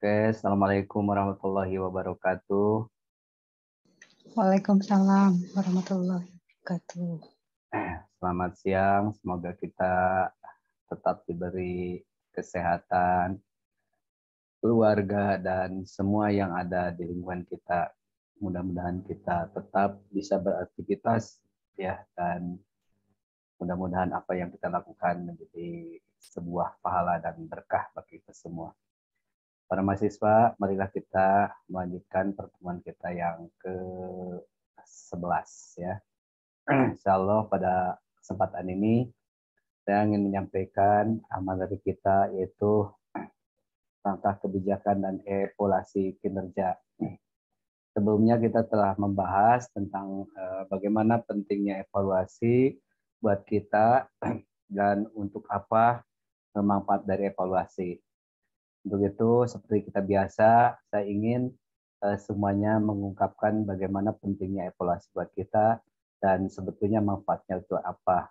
Oke, Assalamualaikum warahmatullahi wabarakatuh. Waalaikumsalam warahmatullahi wabarakatuh. Selamat siang, semoga kita tetap diberi kesehatan, keluarga, dan semua yang ada di lingkungan kita. Mudah-mudahan kita tetap bisa beraktivitas, ya, dan mudah-mudahan apa yang kita lakukan menjadi sebuah pahala dan berkah bagi kita semua. Para mahasiswa, marilah kita melanjutkan pertemuan kita yang ke-11, ya. Insya Allah pada kesempatan ini saya ingin menyampaikan amal dari kita, yaitu langkah kebijakan dan evaluasi kinerja. Sebelumnya kita telah membahas tentang bagaimana pentingnya evaluasi buat kita dan untuk apa manfaat dari evaluasi. Untuk itu, seperti kita biasa, saya ingin semuanya mengungkapkan bagaimana pentingnya evaluasi buat kita dan sebetulnya manfaatnya itu apa.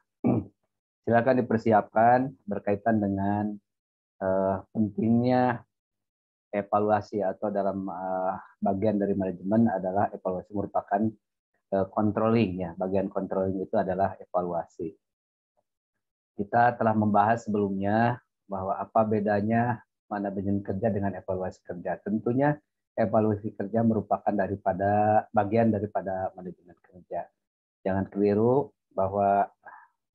Silakan dipersiapkan berkaitan dengan pentingnya evaluasi, atau dalam bagian dari manajemen adalah evaluasi merupakan controlling, ya. Bagian controlling itu adalah evaluasi. Kita telah membahas sebelumnya bahwa apa bedanya manajemen kerja dengan evaluasi kerja. Tentunya evaluasi kerja merupakan bagian daripada manajemen kerja. Jangan keliru bahwa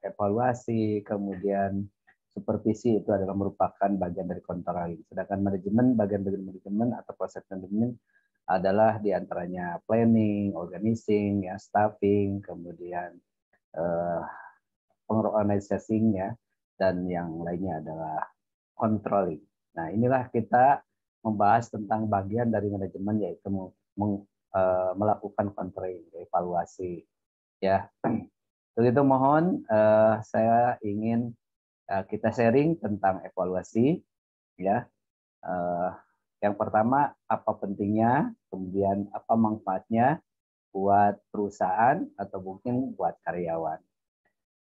evaluasi kemudian supervisi itu adalah merupakan bagian dari controlling. Sedangkan manajemen, bagian dari manajemen atau proses manajemen adalah diantaranya planning, organizing, ya, staffing, kemudian pengorganisasinya, dan yang lainnya adalah controlling. Nah, inilah kita membahas tentang bagian dari manajemen, yaitu melakukan controlling, evaluasi, ya. Untuk itu mohon saya ingin kita sharing tentang evaluasi, ya. Yang pertama, apa pentingnya, kemudian apa manfaatnya buat perusahaan atau mungkin buat karyawan.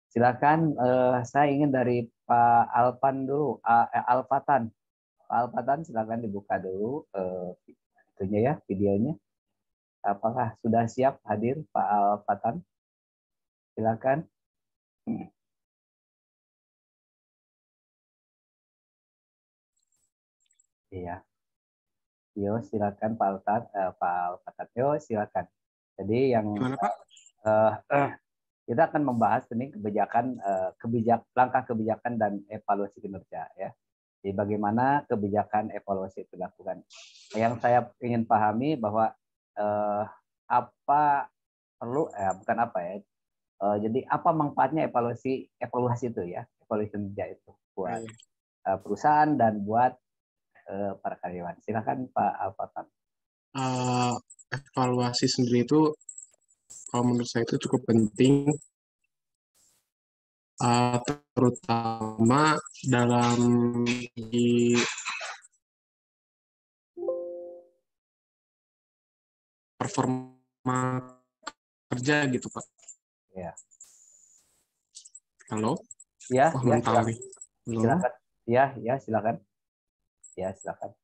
Silakan, saya ingin dari Pak Alpan dulu, Alfatan. Pak Alfatan, silakan dibuka dulu itunya, ya, videonya. Apakah sudah siap hadir Pak Alfatan? Silakan. Iya. Yo, silakan Pak Alfatan. Yo, silakan. Jadi yang Gimana, Pak? kita akan membahas ini langkah kebijakan dan evaluasi kinerja, ya. Jadi bagaimana kebijakan evaluasi itu dilakukan. Yang saya ingin pahami bahwa apa perlu, bukan apa ya. Jadi apa manfaatnya evaluasi itu, ya, evaluasi kinerja itu buat perusahaan dan buat para karyawan. Silakan Pak Alfatan. Evaluasi sendiri itu, kalau menurut saya itu cukup penting, terutama dalam performa kerja gitu, Pak. Ya. Halo? Ya, Wah, ya, mental nih. silakan. Ya, silakan. Ya, silakan.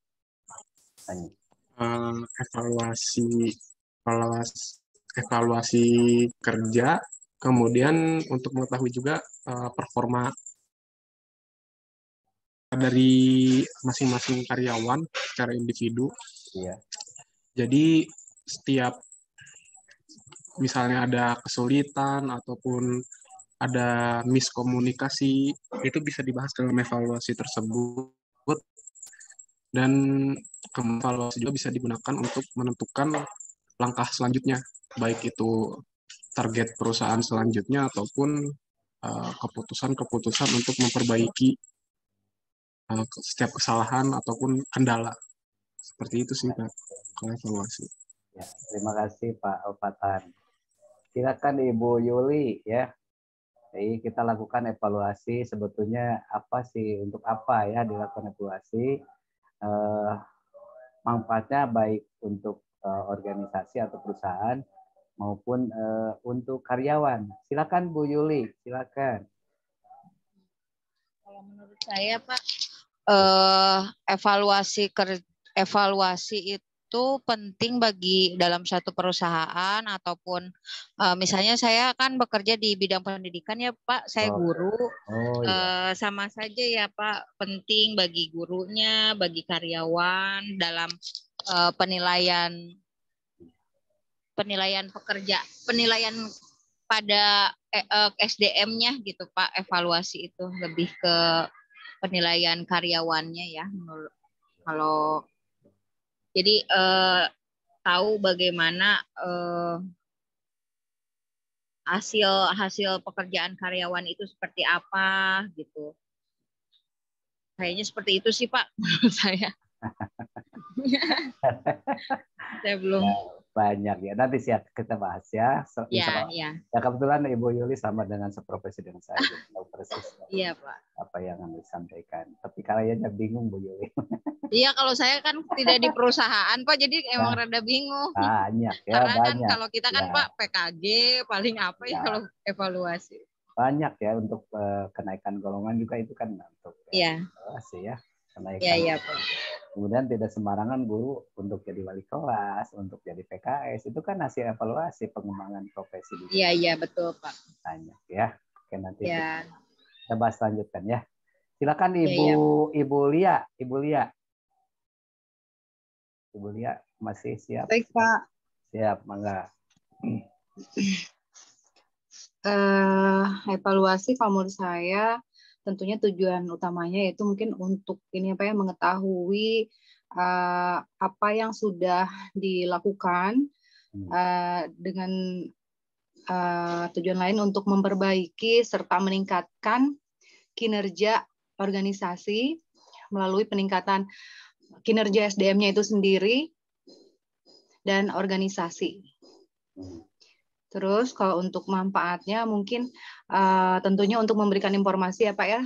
Tanya. Evaluasi kerja, kemudian untuk mengetahui juga performa dari masing-masing karyawan secara individu. Iya. Jadi setiap misalnya ada kesulitan ataupun ada miskomunikasi, itu bisa dibahas dalam evaluasi tersebut, dan evaluasi juga bisa digunakan untuk menentukan langkah selanjutnya, baik itu target perusahaan selanjutnya ataupun keputusan-keputusan untuk memperbaiki setiap kesalahan ataupun kendala. Seperti itu sih, Pak, kalau evaluasi. Ya, terima kasih Pak Alfatan. Silakan Ibu Yuli, ya. Jadi kita lakukan evaluasi, sebetulnya apa sih, untuk apa ya dilakukan evaluasi? Manfaatnya baik untuk organisasi atau perusahaan maupun untuk karyawan. Silakan Bu Yuli, silakan. Kalau menurut saya Pak, evaluasi evaluasi itu penting bagi dalam suatu perusahaan ataupun misalnya saya kan bekerja di bidang pendidikan ya Pak, saya guru. Sama saja ya Pak, penting bagi gurunya, bagi karyawan dalam penilaian pekerja, penilaian pada SDM-nya gitu Pak. Evaluasi itu lebih ke penilaian karyawannya ya, menurut kalau jadi tahu bagaimana hasil pekerjaan karyawan itu seperti apa gitu. Kayaknya seperti itu sih Pak menurut saya. Saya belum. Banyak ya. Nanti siap kita bahas ya. Ya. Ya kebetulan Ibu Yuli sama dengan seprofesi dengan saya. Tahu persis. Iya Pak. Apa yang Anda sampaikan. Tapi kayaknya bingung Bu Yuli. Iya, kalau saya kan tidak di perusahaan Pak, jadi emang rada bingung. Banyak ya. Karena banyak. Kan kalau kita kan Pak PKG paling apa ya kalau evaluasi. Banyak ya untuk kenaikan golongan juga itu kan untuk evaluasi ya. Kenaikan. Iya Pak. Kemudian tidak sembarangan guru untuk jadi wali kelas, untuk jadi PKS. Itu kan hasil evaluasi pengembangan profesi. Iya, betul Pak. Banyak ya. Oke, nanti kita bahas lanjutkan ya. Silakan Ibu Lia. Ibu Lia masih siap? Baik Pak. Siap, mangga. Evaluasi kalau menurut saya tentunya tujuan utamanya yaitu mungkin untuk mengetahui apa yang sudah dilakukan dengan tujuan lain untuk memperbaiki serta meningkatkan kinerja organisasi melalui peningkatan kinerja SDM-nya itu sendiri dan organisasi. Terus kalau untuk manfaatnya mungkin tentunya untuk memberikan informasi ya Pak ya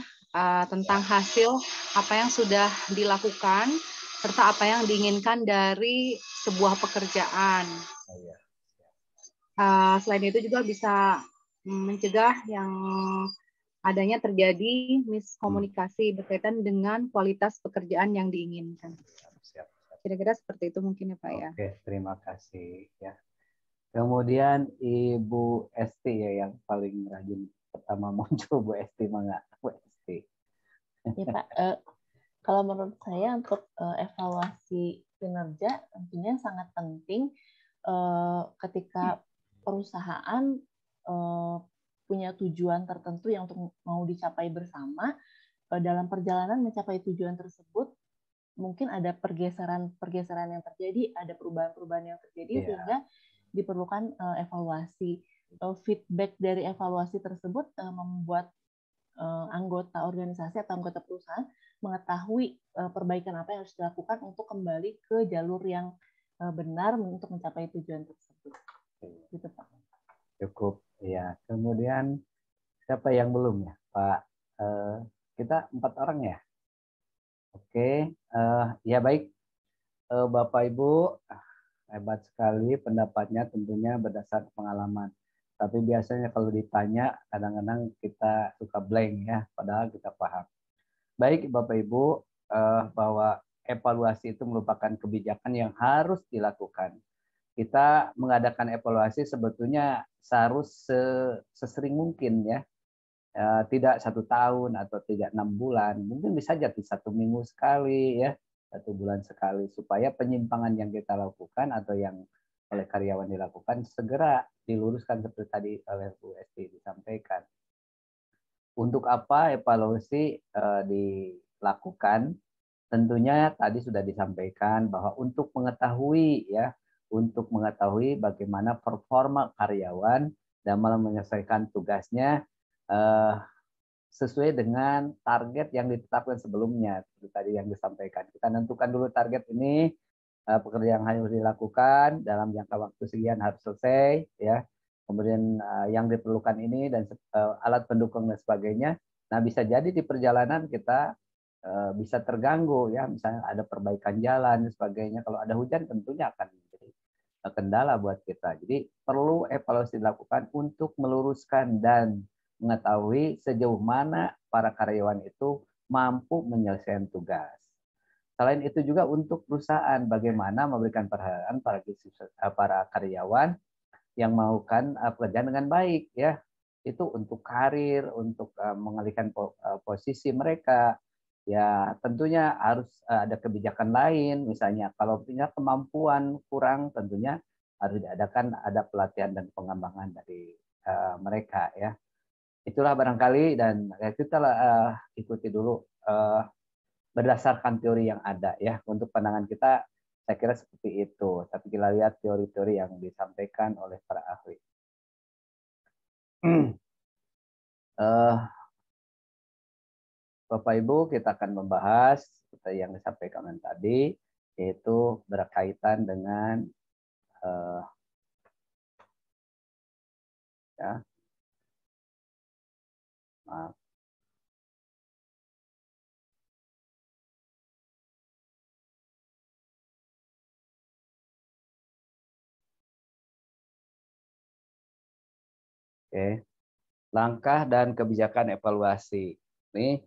tentang hasil apa yang sudah dilakukan serta apa yang diinginkan dari sebuah pekerjaan. Selain itu juga bisa mencegah yang adanya terjadi miskomunikasi berkaitan dengan kualitas pekerjaan yang diinginkan. Kira-kira seperti itu mungkin ya Pak ya. Oke, terima kasih ya. Kemudian Ibu Esti ya yang paling rajin pertama muncul. Bu Esti, mangga Bu Esti. Ya Pak, kalau menurut saya untuk evaluasi kinerja tentunya sangat penting ketika perusahaan punya tujuan tertentu yang untuk mau dicapai bersama. Dalam perjalanan mencapai tujuan tersebut mungkin ada pergeseran yang terjadi, ada perubahan-perubahan yang terjadi sehingga diperlukan evaluasi. Feedback dari evaluasi tersebut membuat anggota organisasi atau anggota perusahaan mengetahui perbaikan apa yang harus dilakukan untuk kembali ke jalur yang benar untuk mencapai tujuan tersebut. Gitu Pak. Cukup ya. Kemudian siapa yang belum ya Pak? Kita 4 orang ya. Oke, ya baik. Bapak Ibu hebat sekali pendapatnya, tentunya berdasar pengalaman. Tapi biasanya kalau ditanya kadang-kadang kita suka blank ya, padahal kita paham. Baik Bapak Ibu, bahwa evaluasi itu merupakan kebijakan yang harus dilakukan. Kita mengadakan evaluasi sebetulnya seharus sesering mungkin ya. Tidak 1 tahun atau tidak 6 bulan, mungkin bisa jadi 1 minggu sekali ya. 1 bulan sekali, supaya penyimpangan yang kita lakukan atau yang oleh karyawan dilakukan segera diluruskan seperti tadi oleh Bu Esti disampaikan. Untuk apa evaluasi dilakukan? Tentunya tadi sudah disampaikan bahwa untuk mengetahui bagaimana performa karyawan dalam menyelesaikan tugasnya sesuai dengan target yang ditetapkan sebelumnya. Seperti tadi yang disampaikan. Kita tentukan dulu target ini, pekerjaan yang harus dilakukan dalam jangka waktu sekian harus selesai, ya. Kemudian yang diperlukan ini dan alat pendukung dan sebagainya. Nah, bisa jadi di perjalanan kita bisa terganggu, ya. Misalnya ada perbaikan jalan dan sebagainya. Kalau ada hujan tentunya akan menjadi kendala buat kita. Jadi perlu evaluasi dilakukan untuk meluruskan dan mengetahui sejauh mana para karyawan itu mampu menyelesaikan tugas. Selain itu juga untuk perusahaan, bagaimana memberikan perhatian para karyawan yang melakukan pekerjaan dengan baik, ya. Itu untuk karir, untuk mengalihkan posisi mereka. Ya, tentunya harus ada kebijakan lain, misalnya kalau punya kemampuan kurang, tentunya harus diadakan ada pelatihan dan pengembangan dari mereka, ya. Itulah barangkali, dan kita ikuti dulu berdasarkan teori yang ada, ya. Untuk pandangan kita, saya kira seperti itu. Tapi kita lihat teori-teori yang disampaikan oleh para ahli. Bapak Ibu, kita akan membahas seperti yang disampaikan tadi, yaitu berkaitan dengan ya, maaf. Oke. Langkah dan kebijakan evaluasi. Ini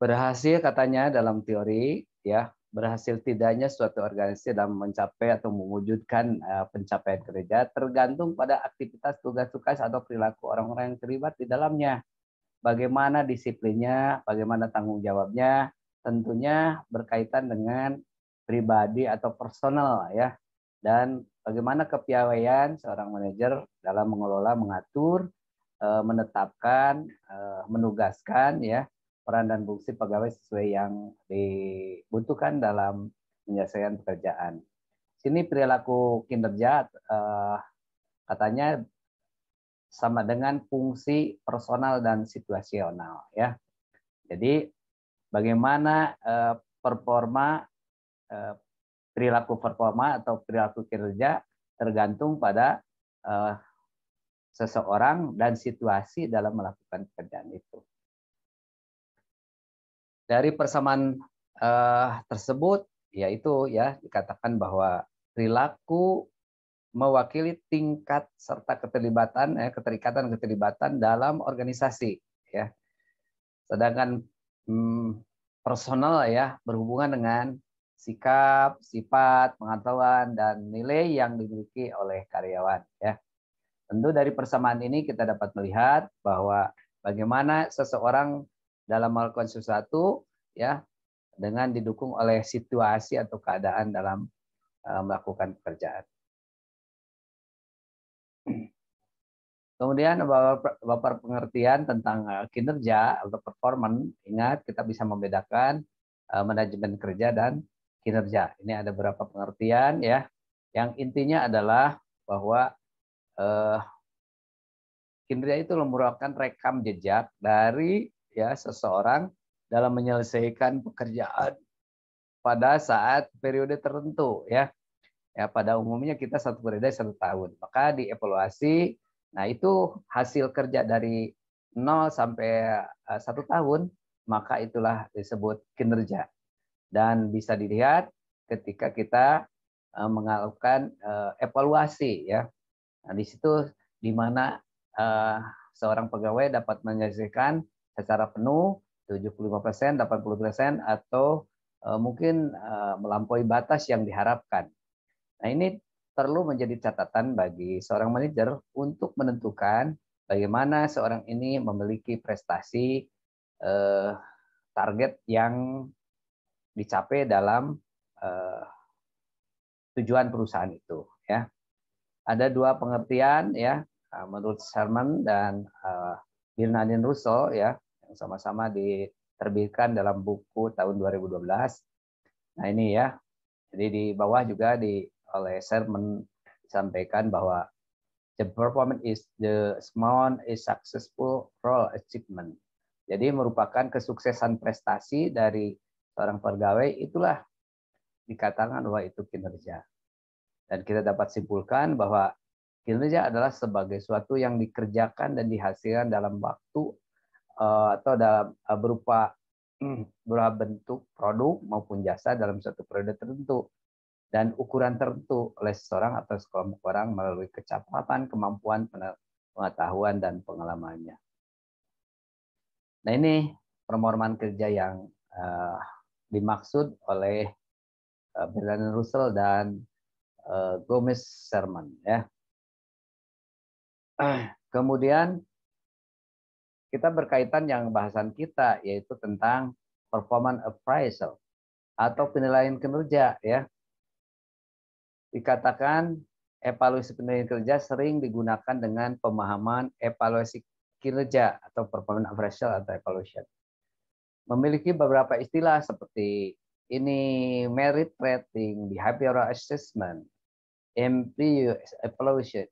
berhasil katanya dalam teori, ya, berhasil tidaknya suatu organisasi dalam mencapai atau mewujudkan pencapaian kerja tergantung pada aktivitas, tugas-tugas atau perilaku orang-orang yang terlibat di dalamnya. Bagaimana disiplinnya, bagaimana tanggung jawabnya, tentunya berkaitan dengan pribadi atau personal, ya. Dan bagaimana kepiawaian seorang manajer dalam mengelola, mengatur, menetapkan, menugaskan, ya, peran dan fungsi pegawai sesuai yang dibutuhkan dalam penyelesaian pekerjaan. Sini perilaku kinerja katanya sama dengan fungsi personal dan situasional, ya. Jadi bagaimana performa, perilaku performa atau perilaku kinerja tergantung pada seseorang dan situasi dalam melakukan pekerjaan itu. Dari persamaan tersebut, yaitu, ya, dikatakan bahwa perilaku mewakili tingkat serta keterlibatan, keterikatan dalam organisasi, ya. Sedangkan personal, ya, berhubungan dengan sikap, sifat, pengetahuan, dan nilai yang dimiliki oleh karyawan, ya. Tentu dari persamaan ini kita dapat melihat bahwa bagaimana seseorang dalam melakukan sesuatu, ya, dengan didukung oleh situasi atau keadaan dalam melakukan pekerjaan. Kemudian beberapa pengertian tentang kinerja atau performance. Ingat, kita bisa membedakan manajemen kerja dan kinerja. Ini ada beberapa pengertian, ya. Yang intinya adalah bahwa kinerja itu merupakan rekam jejak dari, ya, seseorang dalam menyelesaikan pekerjaan pada saat periode tertentu, ya. Ya, pada umumnya kita satu periode 1 tahun. Maka dievaluasi. Nah, itu hasil kerja dari 0 sampai 1 tahun, maka itulah disebut kinerja. Dan bisa dilihat ketika kita melakukan evaluasi, ya. Nah, di situ di mana seorang pegawai dapat menyelesaikan secara penuh 75%, 80%, atau mungkin melampaui batas yang diharapkan. Nah, ini perlu menjadi catatan bagi seorang manajer untuk menentukan bagaimana seorang ini memiliki prestasi, target yang dicapai dalam tujuan perusahaan itu, ya. Ada 2 pengertian, ya, menurut Sherman dan Bernardin Russell, ya, yang sama-sama diterbitkan dalam buku tahun 2012. Nah, ini, ya. Jadi di bawah juga oleh Sherman disampaikan bahwa the performance is the amount is successful role achievement. Jadi merupakan kesuksesan prestasi dari seorang pegawai, itulah dikatakan bahwa itu kinerja. Dan kita dapat simpulkan bahwa kinerja adalah sebagai suatu yang dikerjakan dan dihasilkan dalam waktu atau dalam berupa bentuk produk maupun jasa dalam suatu periode tertentu dan ukuran tertentu oleh seseorang atau sekelompok orang melalui kecepatan, kemampuan, pengetahuan, dan pengalamannya. Nah, ini performa kerja yang dimaksud oleh Bertrand Russell dan Gomez-Sherman ya. Kemudian kita berkaitan yang bahasan kita yaitu tentang performance appraisal atau penilaian kinerja ya. Dikatakan evaluasi penilaian kinerja sering digunakan dengan pemahaman evaluasi kinerja atau performance appraisal atau evaluation. Memiliki beberapa istilah seperti ini: merit rating, behavioral assessment, MPU evaluation,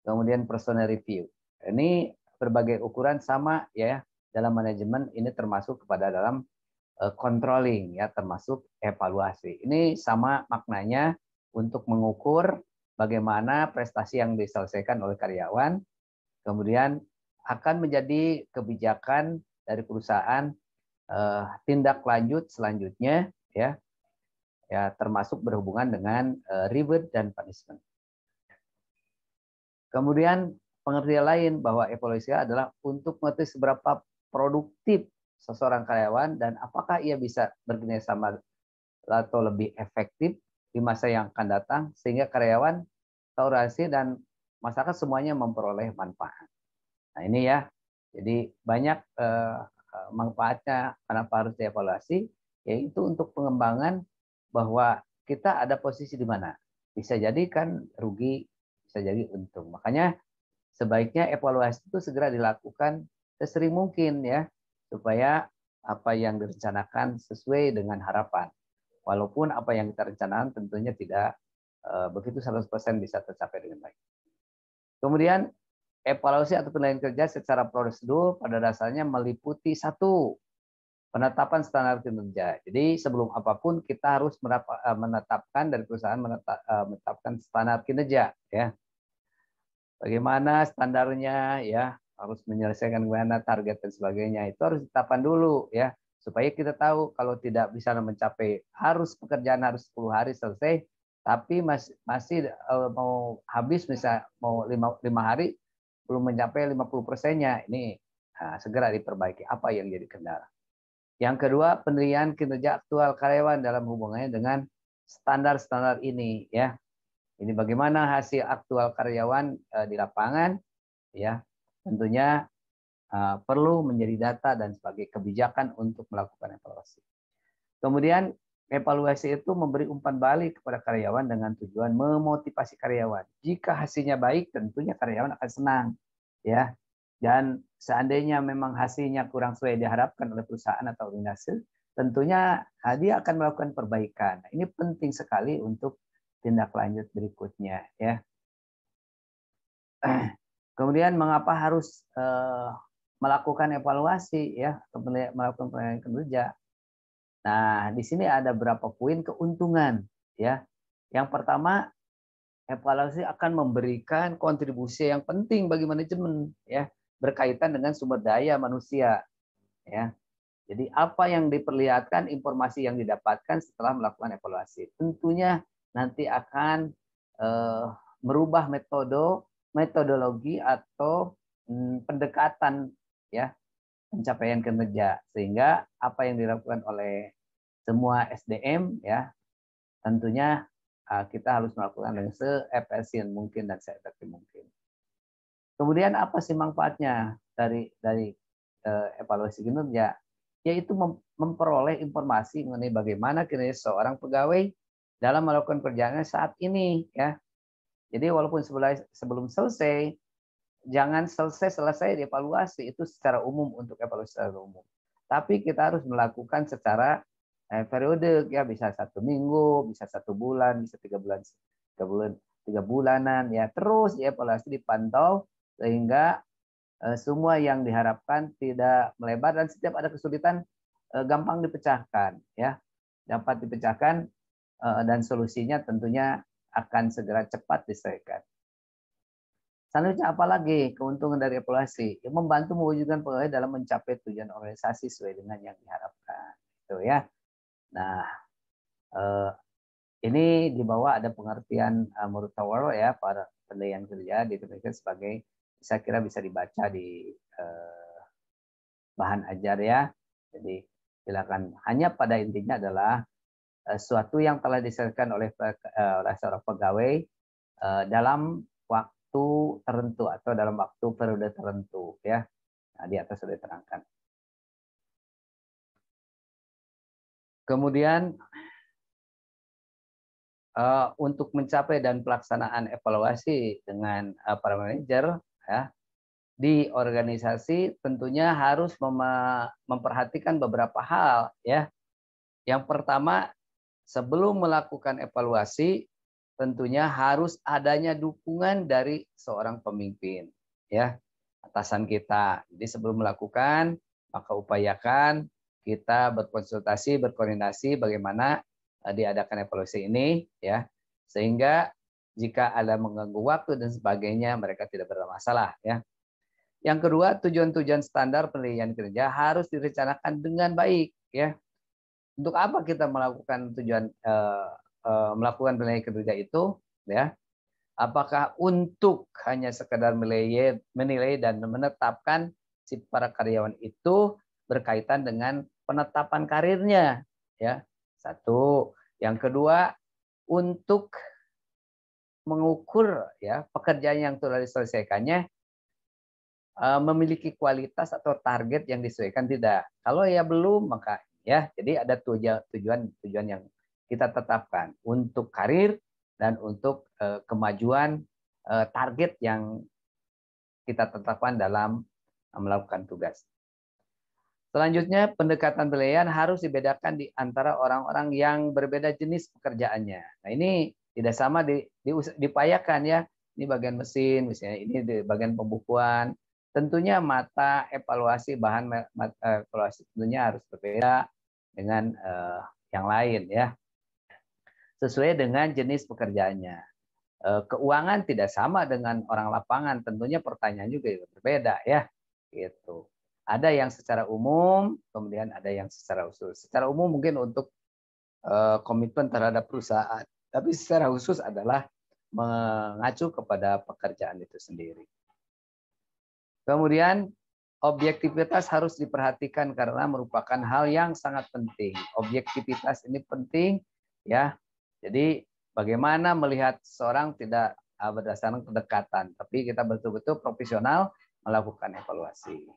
kemudian personal review. Ini berbagai ukuran sama ya dalam manajemen, ini termasuk kepada dalam controlling ya, termasuk evaluasi. Ini sama maknanya untuk mengukur bagaimana prestasi yang diselesaikan oleh karyawan, kemudian akan menjadi kebijakan dari perusahaan tindak lanjut selanjutnya ya, termasuk berhubungan dengan reward dan punishment. Kemudian pengertian lain bahwa evaluasi adalah untuk mengetahui seberapa produktif seseorang karyawan dan apakah ia bisa bekerja sama atau lebih efektif di masa yang akan datang sehingga karyawan, organisasi dan masyarakat semuanya memperoleh manfaat. Nah ini ya, jadi banyak manfaatnya kenapa harus dievaluasi, yaitu untuk pengembangan bahwa kita ada posisi di mana. Bisa jadi kan rugi, bisa jadi untung. Makanya sebaiknya evaluasi itu segera dilakukan sesering mungkin ya, supaya apa yang direncanakan sesuai dengan harapan. Walaupun apa yang kita rencanakan tentunya tidak begitu 100% bisa tercapai dengan baik. Kemudian evaluasi atau penilaian kerja secara prosedur pada dasarnya meliputi satu, penetapan standar kinerja. Jadi sebelum apapun kita harus menetapkan dari perusahaan menetapkan standar kinerja ya. Bagaimana standarnya ya, harus menyelesaikan bagaimana target dan sebagainya, itu harus ditetapkan dulu ya, supaya kita tahu kalau tidak bisa mencapai, harus pekerjaan harus 10 hari selesai, tapi masih mau habis misal mau 5 hari belum mencapai 50%-nya, ini segera diperbaiki apa yang jadi kendala. Yang kedua, penilaian kinerja aktual karyawan dalam hubungannya dengan standar-standar ini ya. Ini bagaimana hasil aktual karyawan di lapangan ya. Tentunya perlu menjadi data dan sebagai kebijakan untuk melakukan evaluasi. Kemudian evaluasi itu memberi umpan balik kepada karyawan dengan tujuan memotivasi karyawan. Jika hasilnya baik, tentunya karyawan akan senang ya. Dan seandainya memang hasilnya kurang sesuai diharapkan oleh perusahaan atau organisasi, tentunya dia akan melakukan perbaikan. Ini penting sekali untuk tindak lanjut berikutnya ya. Kemudian mengapa harus melakukan evaluasi ya, melakukan penilaian kinerja? Nah, di sini ada beberapa poin keuntungan ya. Yang pertama, evaluasi akan memberikan kontribusi yang penting bagi manajemen ya, berkaitan dengan sumber daya manusia ya. Jadi apa yang diperlihatkan, informasi yang didapatkan setelah melakukan evaluasi, tentunya nanti akan merubah metodologi atau pendekatan ya pencapaian kinerja, sehingga apa yang dilakukan oleh semua SDM ya tentunya kita harus melakukan dengan se-efisien mungkin dan se-efektif mungkin. Kemudian apa sih manfaatnya dari evaluasi kinerja? Yaitu memperoleh informasi mengenai bagaimana kinerja seorang pegawai dalam melakukan kerjaannya saat ini ya. Jadi walaupun sebelum selesai, jangan selesai dievaluasi, itu secara umum untuk evaluasi secara umum. Tapi kita harus melakukan secara periode ya, bisa 1 minggu, bisa 1 bulan, bisa 3 bulanan ya, terus dievaluasi, dipantau sehingga semua yang diharapkan tidak melebar dan setiap ada kesulitan gampang dipecahkan ya, dapat dipecahkan dan solusinya tentunya akan segera cepat diselesaikan. Selanjutnya apalagi keuntungan dari evaluasi? Yang membantu mewujudkan pegawai dalam mencapai tujuan organisasi sesuai dengan yang diharapkan. Itu ya. Nah, ini di bawah ada pengertian Murtawaro ya, para penilaian kerja diterapkan sebagai, saya kira bisa dibaca di bahan ajar ya. Jadi silakan. Hanya pada intinya adalah suatu yang telah diselesaikan oleh seorang pegawai dalam waktu tertentu atau dalam waktu periode tertentu, ya. Nah, di atas sudah diterangkan. Kemudian untuk mencapai dan pelaksanaan evaluasi dengan para manajer, ya, di organisasi tentunya harus memperhatikan beberapa hal, ya. Yang pertama, sebelum melakukan evaluasi tentunya harus adanya dukungan dari seorang pemimpin, ya, atasan kita. Jadi sebelum melakukan, maka upayakan kita berkonsultasi, berkoordinasi bagaimana diadakan evaluasi ini, ya, sehingga jika ada mengganggu waktu dan sebagainya mereka tidak bermasalah, ya. Yang kedua, tujuan-tujuan standar penilaian kerja harus direncanakan dengan baik, ya. Untuk apa kita melakukan melakukan penilaian kerja itu, ya? Apakah untuk hanya sekedar menilai dan menetapkan si para karyawan itu berkaitan dengan penetapan karirnya, ya. Satu. Yang kedua, untuk mengukur, ya, pekerjaan yang telah diselesaikannya memiliki kualitas atau target yang disesuaikan tidak. Kalau ya belum, maka ya, jadi ada tujuan yang kita tetapkan untuk karir dan untuk kemajuan target yang kita tetapkan dalam melakukan tugas. Selanjutnya, pendekatan penilaian harus dibedakan di antara orang-orang yang berbeda jenis pekerjaannya. Nah, ini tidak sama diupayakan, ya. Ini bagian mesin, misalnya ini di bagian pembukuan. Tentunya mata evaluasi bahan evaluasi tentunya harus berbeda dengan yang lain, ya. Sesuai dengan jenis pekerjaannya. Keuangan tidak sama dengan orang lapangan, tentunya pertanyaan juga berbeda, ya. Gitu. Ada yang secara umum, kemudian ada yang secara khusus. Secara umum mungkin untuk komitmen terhadap perusahaan, tapi secara khusus adalah mengacu kepada pekerjaan itu sendiri. Kemudian objektivitas harus diperhatikan karena merupakan hal yang sangat penting. Objektivitas ini penting, ya. Jadi bagaimana melihat seorang tidak berdasarkan kedekatan, tapi kita betul-betul profesional melakukan evaluasi.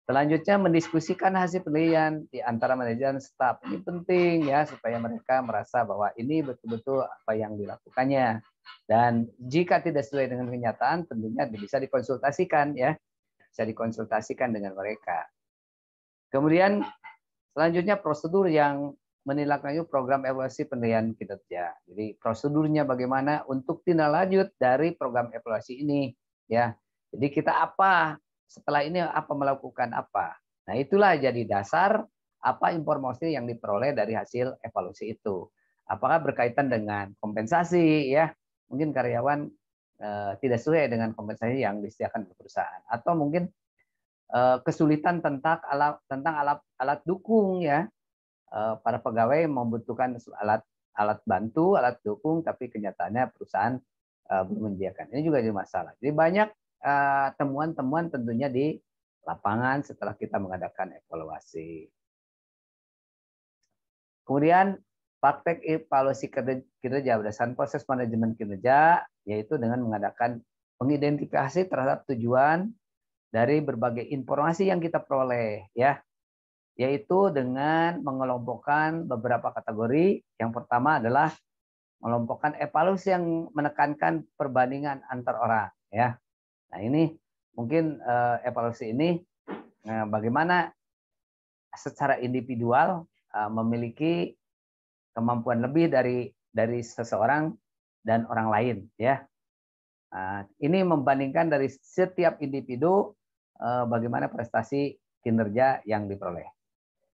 Selanjutnya, mendiskusikan hasil penilaian di antara manajer dan staf. Ini penting, ya, supaya mereka merasa bahwa ini betul-betul apa yang dilakukannya. Dan jika tidak sesuai dengan kenyataan, tentunya bisa dikonsultasikan, ya. Bisa dikonsultasikan dengan mereka. Kemudian selanjutnya prosedur yang menindaklanjuti program evaluasi penilaian kinerja. Jadi prosedurnya bagaimana untuk tindak lanjut dari program evaluasi ini, ya. Jadi kita apa setelah ini, apa melakukan apa. Nah, itulah jadi dasar apa informasi yang diperoleh dari hasil evaluasi itu. Apakah berkaitan dengan kompensasi, ya. Mungkin karyawan tidak sesuai dengan kompensasi yang disediakan oleh perusahaan, atau mungkin kesulitan tentang alat dukung, ya. Para pegawai membutuhkan alat bantu, alat dukung, tapi kenyataannya perusahaan belum menyediakan. Ini juga jadi masalah. Jadi banyak temuan-temuan tentunya di lapangan setelah kita mengadakan evaluasi. Kemudian praktek evaluasi kinerja berdasarkan proses manajemen kinerja, yaitu dengan mengadakan pengidentifikasi terhadap tujuan dari berbagai informasi yang kita peroleh, ya. Yaitu dengan mengelompokkan beberapa kategori. Yang pertama adalah mengelompokkan evaluasi yang menekankan perbandingan antar orang, ya. Nah, ini mungkin evaluasi ini bagaimana secara individual memiliki kemampuan lebih dari seseorang dan orang lain, ya. Ini membandingkan dari setiap individu bagaimana prestasi kinerja yang diperoleh.